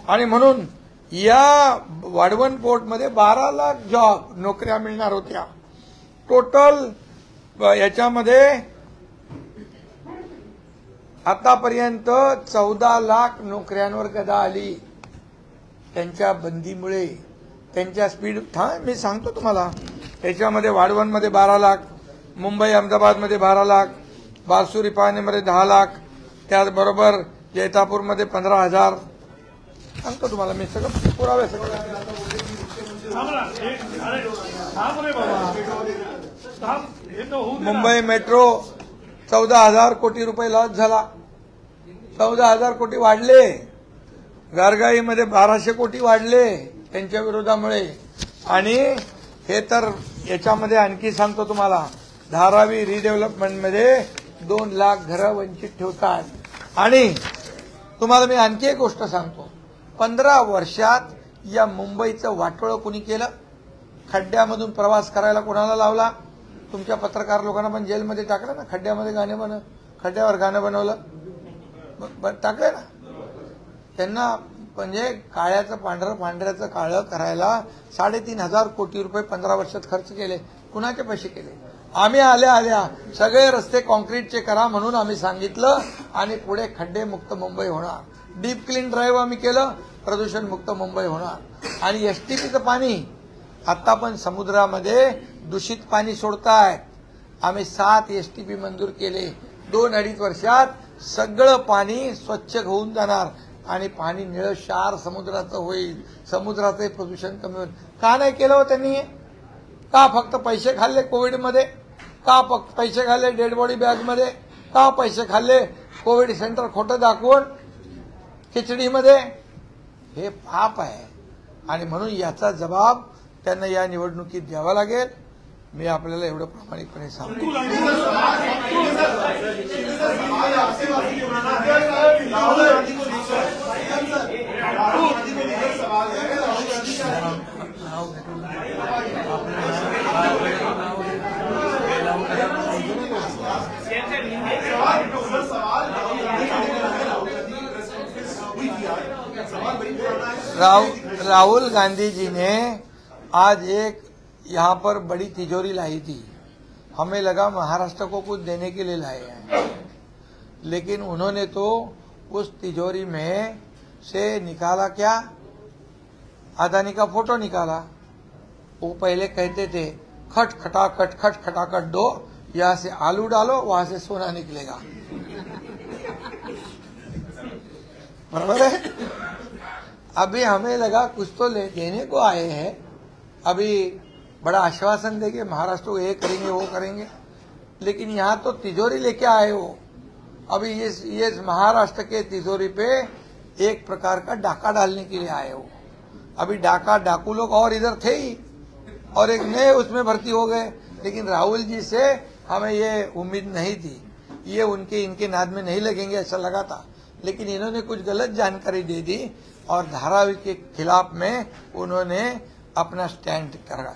C: आणि म्हणून या वाढवण पोर्टमध्ये 12 लाख जॉब नोकऱ्या मिळणार होत्या. टोटल याच्यामध्ये आतापर्यंत 14 लाख नोकऱ्यांवर गदा आली त्यांच्या बंदीमुळे, त्यांच्या स्पीड. मी सांगतो तुम्हाला, त्याच्यामध्ये वाढवणमध्ये 12 लाख, मुंबई अहमदाबादमध्ये 12 लाख, बारसुरी पाणीमध्ये 10 लाख, त्याचबरोबर जैतापूरमध्ये 15,000. सांगतो तुम्हाला मी सगळं पुरावे सगळं. मुंबई मेट्रो 14,000 कोटी रुपये लॉस झाला, 14,000 कोटी वाढले. गारगाईमध्ये 1,200 कोटी वाढले त्यांच्या विरोधामुळे. आणि हे तर याच्यामध्ये आणखी सांगतो तुम्हाला, धारावी रिडेव्हलपमेंटमध्ये 2 लाख घरं वंचित ठेवतात. आणि तुम्हाला मी आणखी एक गोष्ट सांगतो, 15 वर्षात या मुंबईचं वाटोळं कुणी केलं? खड्ड्यामधून प्रवास करायला कोणाला लावला? तुमच्या पत्रकार लोकांना पण जेलमध्ये टाकलं ना, खड्ड्यामध्ये खड्ड्यावर गाणं बनवलं, टाकलं ना त्यांना. म्हणजे काळ्याचं पांढरं, पांढऱ्याचं काळं करायला 3,500 कोटी रुपये 15 वर्षात खर्च केले. कुणाचे पैसे केले? आम्ही आल्या सगळे रस्ते कॉन्क्रीटचे करा म्हणून आम्ही सांगितलं, आणि पुढे खड्डे मुक्त मुंबई होणार. डीप क्लीन ड्राईव्ह आम्ही केलं, प्रदूषण मुक्त मुंबई होणार. आणि एसटीपीचं पाणी आता पण समुद्रामध्ये दूषित पाणी सोडतायत. आम्ही 7 एसटीपी मंजूर केले. 2-2.5 वर्षात सगळं पाणी स्वच्छ होऊन जाणार आणि पाणी निळं क्षार समुद्राचं होईल. समुद्राचे प्रदूषण कमी होईल. का नाही केलं हो त्यांनी? का फक्त पैसे खाल्ले कोविडमध्ये? का फक्त पैसे खाल्ले डेड बॉडी बॅगमध्ये? का पैसे खाल्ले कोविड सेंटर खोटं दाखवून खिचडीमध्ये? हे पाप आहे. आणि म्हणून याचा जबाब त्यांना या निवडणुकीत द्यावा लागेल. मी आपल्याला एवढं प्रामाणिकपणे सांगतो. राहुल गांधी जी ने आज एक यहाँ पर बड़ी तिजोरी लाई थी. हमें लगा महाराष्ट्र को कुछ देने के लिए लाए हैं, लेकिन उन्होंने तो उस तिजोरी में से निकाला क्या? अदानी का फोटो निकाला. वो पहले कहते थे खट खटाखट दो, यहाँ से आलू डालो, वहां से सोना निकलेगा. बराबर है. अभी हमें लगा कुछ तो देने को आए हैं, अभी बड़ा आश्वासन देंगे महाराष्ट्र को ये करेंगे वो करेंगे, लेकिन यहाँ तो तिजोरी लेके आए हो. अभी ये महाराष्ट्र के तिजोरी पे एक प्रकार का डाका डालने के लिए आए हो. अभी डाकू लोग और इधर थे ही, और एक नए उसमें भर्ती हो गए. लेकिन राहुल जी से हमें ये उम्मीद नहीं थी, ये इनके नाद में नहीं लगेंगे ऐसा लगा था. लेकिन इन्होंने कुछ गलत जानकारी दे दी और धारावी के खिलाफ में उन्होंने अपना स्टैंड करा.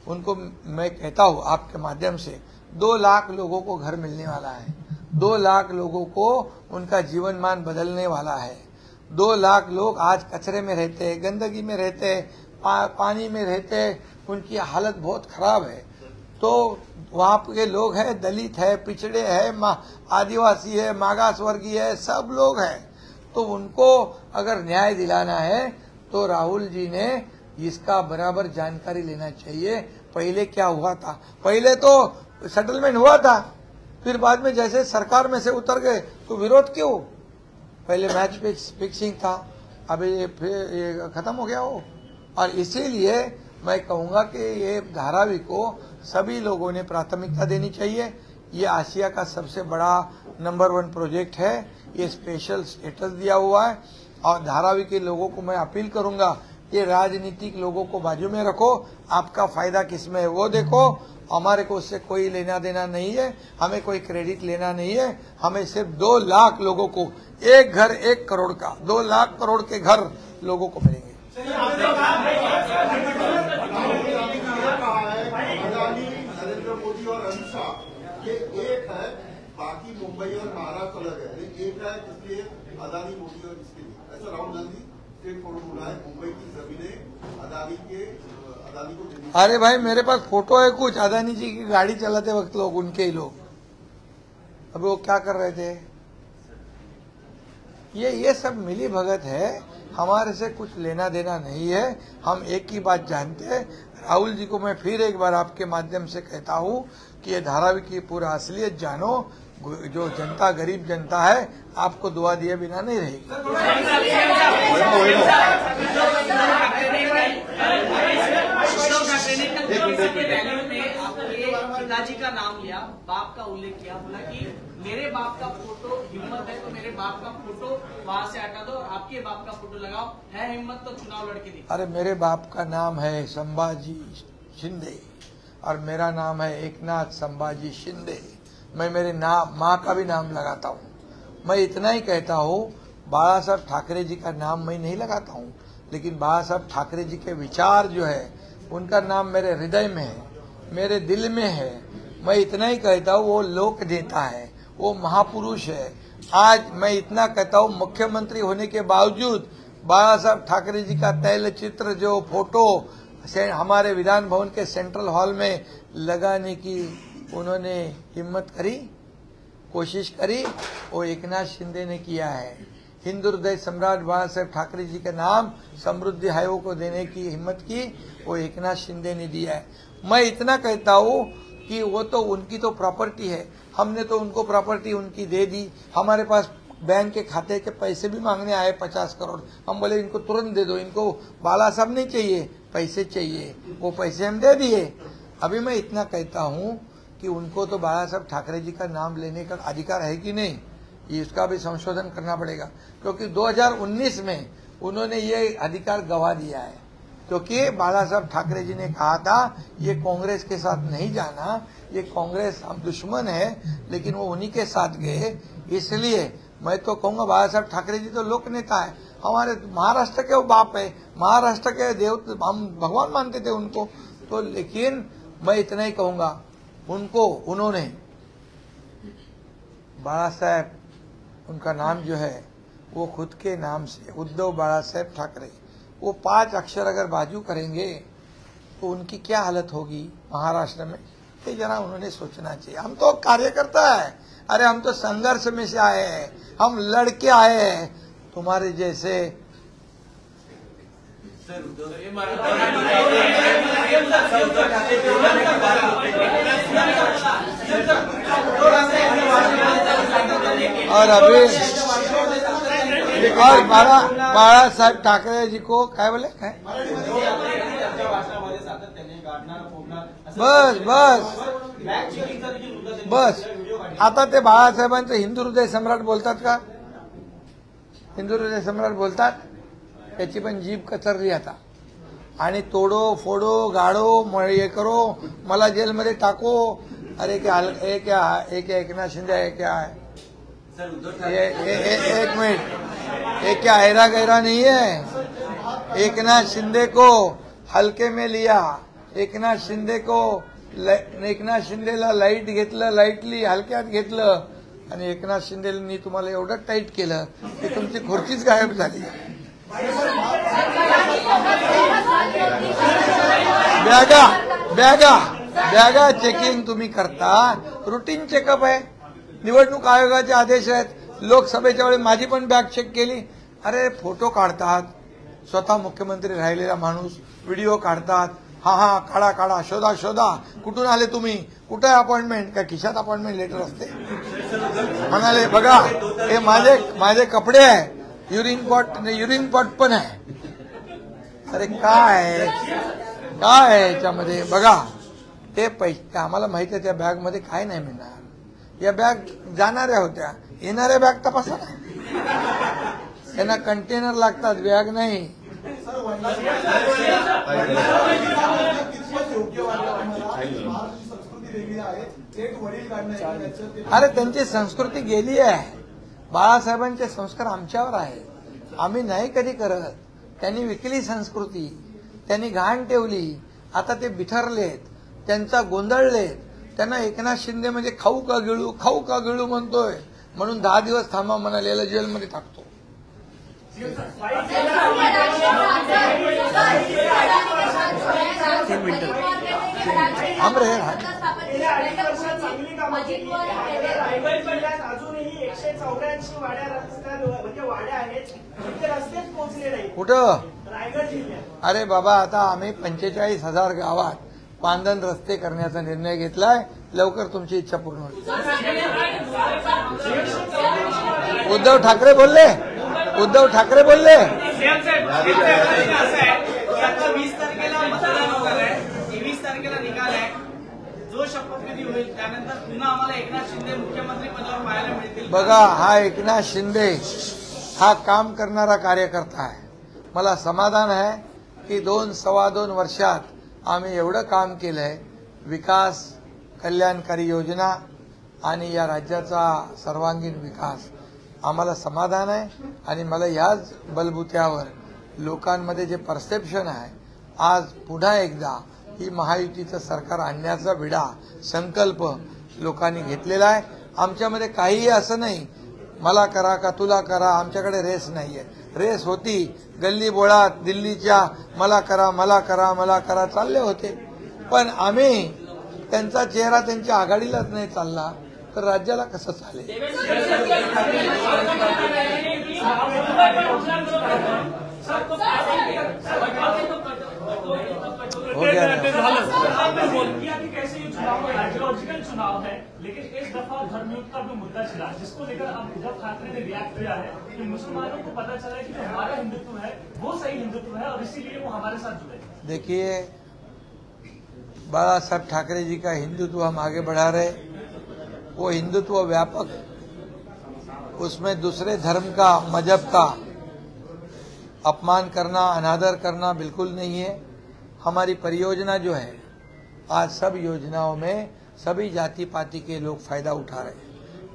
C: उनको मैं कहता हूं आपके माध्यम से, 2 लाख लोगों को घर मिलने वाला है, 2 लाख लोगों को उनका जीवन मान बदलने वाला है. 2 लाख लोग आज कचरे में रहते हैं, गंदगी में रहते हैं, पानी में रहते हैं, उनकी हालत बहुत खराब है. तो वहाँ के लोग हैं, दलित है, पिछड़े है, आदिवासी है, मागास वर्गीय है, सब लोग हैं. तो उनको अगर न्याय दिलाना है तो राहुल जी ने इसका बराबर जानकारी लेना चाहिए. पहले क्या हुआ था? पहले तो सेटलमेंट हुआ था, फिर बाद में जैसे सरकार में से उतर गए तो विरोध क्यों? पहले मैच फिक्सिंग था, अभी फिर ये खत्म हो गया हो. और इसीलिए मैं कहूंगा कि ये धारावी को सभी लोगों ने प्राथमिकता देनी चाहिए. ये आसिया का सबसे बड़ा नंबर 1 प्रोजेक्ट है, ये स्पेशल स्टेटस दिया हुआ है. और धारावी के लोगों को मैं अपील करूंगा ये राजनीतिक लोगों को बाजू में रखो, आपका फायदा किसमें है वो देखो। हमारे को उससे कोई लेना देना नहीं है, हमें कोई क्रेडिट लेना नहीं है। हमें सिर्फ 2 लाख लोगों को, एक घर 1 करोड़ का, 2 लाख करोड़ के घर लोगों को मिलेंगे।
G: नरेंद्र मोदी और अमित शाह ये एक है, बाकी मुंबई और महाराष्ट्र अलग है, एक है, इसलिए अदानी मोदी और इसके लिए ऐसा राहुल गांधी स्ट्रेट फॉरवर्ड बोला है, मुंबई की जमीनें अदानी को देनी।
C: अरे भाई मेरे पास फोटो है कुछ, अदानी जी की गाड़ी चलाते वक्त लोग, उनके ही लोग, अभी वो क्या कर रहे थे। ये सब मिली भगत है, हमारे से कुछ लेना देना नहीं है। हम एक ही बात जानते हैं। राहुल जी को मैं फिर एक बार आपके माध्यम से कहता हूं कि ये धारावी की पूरा असलियत जानो। जो जनता, गरीब जनता है, आपको दुआ दिए बिना नहीं रहेगी।
D: पिताजी का नाम लिया, बाप का उल्लेख किया, बोला कि मेरे बाप का फोटो, हिम्मत है तो मेरे बाप का फोटो वहां से हटा दो और आपके बाप का फोटो लगाओ, है हिम्मत तो चुनाव लड़के दिखाओ।
C: अरे मेरे बाप का नाम है संभाजी शिंदे और मेरा नाम है एकनाथ संभाजी शिंदे। मैं मेरे माँ का भी नाम लगाता हूँ। मैं इतना ही कहता हूँ, बाला साहब ठाकरे जी का नाम मैं नहीं लगाता हूँ, लेकिन बाला साहब ठाकरे जी के विचार जो है उनका नाम मेरे हृदय में है, मेरे दिल में है। मैं इतना ही कहता हूँ, वो लोक नेता है, वो महापुरुष है। आज मैं इतना कहता हूँ, मुख्यमंत्री होने के बावजूद बाला साहब ठाकरे जी का तैलचित्र जो फोटो हमारे विधान भवन के सेंट्रल हॉल में लगाने की उन्होंने हिम्मत करी, कोशिश करी, वो एकनाथ शिंदे ने किया है। हिंदू हृदय सम्राट बाला साहेब ठाकरे जी का नाम समृद्धि आयोग को देने की हिम्मत की, वो एकनाथ शिंदे ने दिया है। मैं इतना कहता हूँ कि वो तो उनकी तो प्रॉपर्टी है, हमने तो उनको प्रॉपर्टी उनकी दे दी। हमारे पास बैंक के खाते के पैसे भी मांगने आए 50 करोड़, हम बोले इनको तुरंत दे दो, इनको बाला साहब नहीं चाहिए, पैसे चाहिए, वो पैसे हम दे दिए। अभी मैं इतना कहता हूँ कि उनको तो बाला साहब ठाकरे जी का नाम लेने का अधिकार है कि नहीं, इसका भी संशोधन करना पड़ेगा, क्योंकि 2019 में उन्होंने ये अधिकार गवा दिया है। क्योंकि बाला साहब ठाकरे जी ने कहा था ये कांग्रेस के साथ नहीं जाना, ये कांग्रेस हम दुश्मन है, लेकिन वो उन्हीं के साथ गए। इसलिए मैं तो कहूंगा बाला साहब ठाकरे जी तो लोक नेता है, हमारे महाराष्ट्र के वो बाप है, महाराष्ट्र के देव, हम भगवान मानते थे उनको तो। लेकिन मैं इतना ही कहूंगा, उनको उन्होंने बाला साहब, उनका नाम जो है वो खुद के नाम से उद्धव बाला साहब ठाकरे, वो 5 अक्षर अगर बाजू करेंगे तो उनकी क्या हालत होगी महाराष्ट्र में, ये जरा उन्होंने सोचना चाहिए। हम तो कार्यकर्ता है, अरे हम तो संघर्ष में से आए हैं, हम लड़के आए हैं, तुम्हारे जैसे और अभी और बाला साहेब ठाकरे जी को काय बोले काय बस आता ते बाळासाहेबांचं हिंदू हृदय सम्राट बोलतात का, हिंदू हृदय सम्राट बोलतात, त्याची पण जीभ कचरली आता। आणि तोडो फोडो गाडो हे करो, मला जेलमध्ये टाको, अरे क्या एकनाथ शिंदे है क्या है, एक मिनट, ये क्या ऐरा गैरा नहीं है। एकनाथ शिंदे को हलके में लिया, एकनाथ शिंदेला लाईट घेतलं, लाईटली हलक्यात घेतलं आणि एकनाथ शिंदेनी तुम्हाला एवढं टाईट केलं की तुमची खुर्चीच गायब झाली। बॅगा चेकिंग तुम्ही करता, रुटीन चेकअप आहे, निवडणूक आयोगाचे आदेश आहेत। लोकसभेच्या वेळी माझी पण बॅग चेक केली, अरे फोटो काढतात, स्वतः मुख्यमंत्री राहिलेला माणूस व्हिडिओ काढतात, हा काढा, शोधा, कुठून आले तुम्ही, कुठे अपॉइंटमेंट, काय खिशात अपॉइंटमेंट लेटर असते, म्हणाले बघा हे माझे कपडे आहे, युरिन पॉट पण आहे। अरे काय याच्यामध्ये बघा, ते पैसे आम्हाला माहिती आहे, त्या बॅग मध्ये काय नाही मिळणार। या बॅग जाणाऱ्या होत्या, येणाऱ्या बॅग तपासा ना, त्यांना कंटेनर लागतात, बॅग नाही।
E: कितपत योग्य वाटतं आम्हाला? महाराष्ट्राची संस्कृती वेगळी आहे, थेट वडील काढणं.
C: अरे त्यांची संस्कृती गेली आहे. बाळासाहेबांचे संस्कार आमच्यावर आहेत, आम्ही नाही कधी करत. त्यांनी विकली संस्कृती, त्यांनी घाण ठेवली. आता ते बिथरलेत, त्यांचा गोंधळलेत. त्यांना एकनाथ शिंदे म्हणजे खाऊ का गिळू म्हणतोय, म्हणून 10 दिवस थांबा म्हणालेला जेलमध्ये टाकतो.
E: अजूनही 184 वाड्या म्हणजे वाड्या आहेत, तिथे रस्तेच पोहोचले नाही.
C: कुठं?
E: रायगड जिल्ह्यात.
C: अरे बाबा, आता आम्ही 45,000 गावात पांदन रस्ते करण्याचा निर्णय घेतलाय. लवकर तुमची इच्छा पूर्ण होईल. उद्धव ठाकरे बोलले.
D: आता 20 तारखेला मतदान होणार आहे, 23 तारखेला निकाल आहे. जो शपथविधी होईल त्यानंतर पुन्हा आम्हाला एकनाथ शिंदे मुख्यमंत्री पदावर पाहायला मिळतील.
C: बघा, हा एकनाथ शिंदे हा काम करणारा कार्यकर्ता आहे. मला समाधान आहे की 2-2.25 वर्षात आम्ही एवढं काम केलंय. विकास, कल्याणकारी योजना आणि या राज्याचा सर्वांगीण विकास, आम्हाला समाधान आहे. आणि मला याच बलबुत्यावर लोकांमध्ये जे परसेप्शन आहे, आज पुन्हा एकदा ही महायुतीचं सरकार आणण्याचा विडा संकल्प लोकांनी घेतलेला आहे. आमच्यामध्ये काहीही असं नाही मला करा का तुला करा, आमच्याकडे रेस नाहीये. रेस होती गल्ली बोळात दिल्लीच्या, मला करा चालले होते. पण आम्ही त्यांचा चेहरा त्यांच्या आघाडीलाच नाही चालला तर राज्याला कसं चालेल? हो गया
F: कैसे ये चुनाव है, आइडियोलॉजिकल चुनाव है, लेकिन इस दफा धर्मयुद्ध का भी मुद्दा छिड़ा, जिसको लेकर अब उद्धव ठाकरे ने रिएक्ट किया है कि मुसलमानों को पता चला है कि जो हमारा हिंदुत्व है वो सही हिंदुत्व है और इसीलिए वो हमारे साथ जुड़े.
C: देखिए, बाला साहब ठाकरे जी का हिंदुत्व हम आगे बढ़ा रहे. वो हिंदुत्व व्यापक, उसमें दूसरे धर्म का, मजहब का अपमान करना, अनादर करना बिल्कुल नहीं है. हमारी परियोजना जो है, आज सब योजनाओं में सभी जाति पाति के लोग फायदा उठा रहे हैं.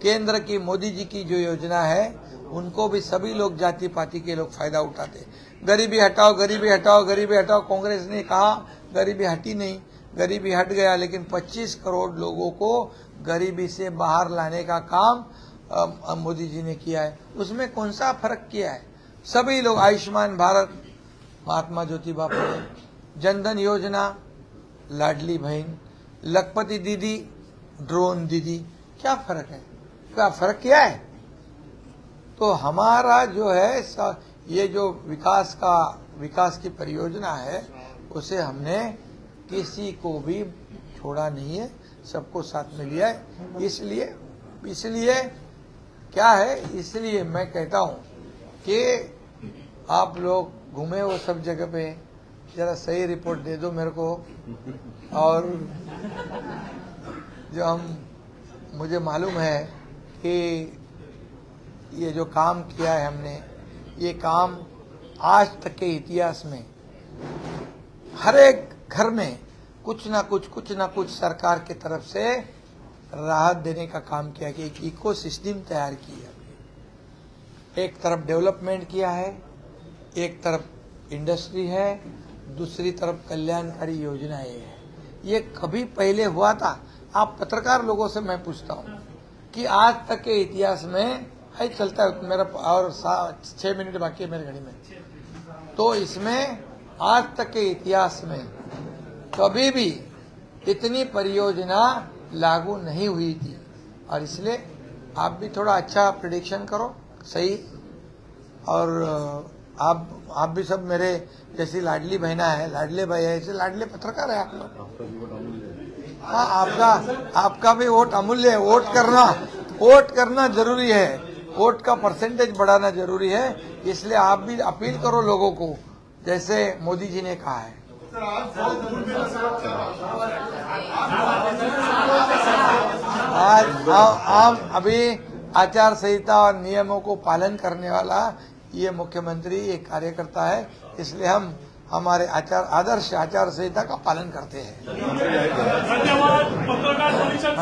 C: केंद्र की मोदी जी की जो योजना है उनको भी सभी लोग जाति पाति के लोग फायदा उठाते. गरीबी हटाओ, गरीबी हटाओ, गरीबी हटाओ. कांग्रेस ने कहा गरीबी हटी नहीं, गरीबी हट गया, लेकिन 25 करोड़ लोगों को गरीबी से बाहर लाने का काम मोदी जी ने किया है. उसमें कौन सा फर्क किया है? सभी लोग, आयुष्मान भारत, महात्मा ज्योतिबा फुले, जनधन योजना, लाडली बहन, लखपति दीदी, ड्रोन दीदी, क्या फर्क है? क्या फर्क किया है? तो हमारा जो है ये जो विकास की परियोजना है, उसे हमने किसी को भी छोड़ा नहीं है, सबको साथ में लिया है. इसलिए क्या है, इसलिए मैं कहता हूं कि आप लोग घूमे वो सब जगह पे, जरा सही रिपोर्ट दे दो मेरे को. और जो मुझे मालूम है कि ये जो काम किया है हमने, ये काम आज तक के इतिहास में हर एक घर में कुछ ना कुछ सरकार की तरफ से राहत देने का काम किया कि एक इको सिस्टम तैयार किया. एक तरफ डेवलपमेंट किया है, एक तरफ इंडस्ट्री है, दूसरी तरफ कल्याणकारी योजनाएं है. ये कभी पहले हुआ था? आप पत्रकार लोगों से मैं पूछता हूं कि आज तक के इतिहास में, है चलता है मेरा और 6 मिनट बाकी है मेरे घड़ी में, तो इसमें आज तक के इतिहास में कभी भी इतनी परियोजना लागू नहीं हुई थी. और इसलिए आप भी थोड़ा अच्छा प्रेडिक्शन करो, सही. और आप भी सब मेरे जैसी लाडली बहना है, लाडले भाई है, ऐसे लाडले पत्रकार है आप लोग. हाँ, आपका भी वोट अमूल्य है. वोट करना जरूरी है. वोट का परसेंटेज बढ़ाना जरूरी है. इसलिए आप भी अपील करो लोगों को, जैसे मोदी जी ने कहा है. आज अभी आचार संहिता और नियमों को पालन करने वाला ये मुख्यमंत्री एक कार्यकर्ता है, इसलिए हम हमारे आदर्श आचार संहिता का पालन करते हैं।
F: धन्यवाद। पत्रकार परिषद